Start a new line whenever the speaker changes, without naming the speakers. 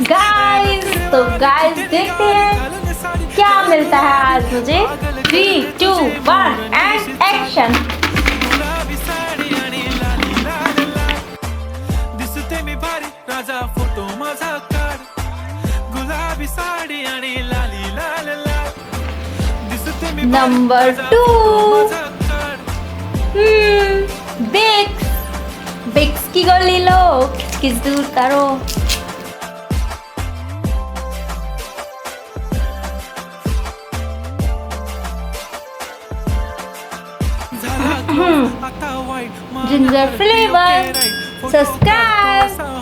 Guys देखते हैं क्या मिलता है आज मुझे। 3, 2, 1 एंड एक्शन।
गुलाबी साडी आणि लाली लाल लाल दिसते मी भारी राजा फोटो माझा काढ गुलाबी साडी आणि लाली लाल लाल दिसते मी
नंबर 2
माझा काढ
बिक्स की गोली लो, किस दूर करो।
झाला आता वाईट
जिंजर फ्लेवर सब्सक्राइब।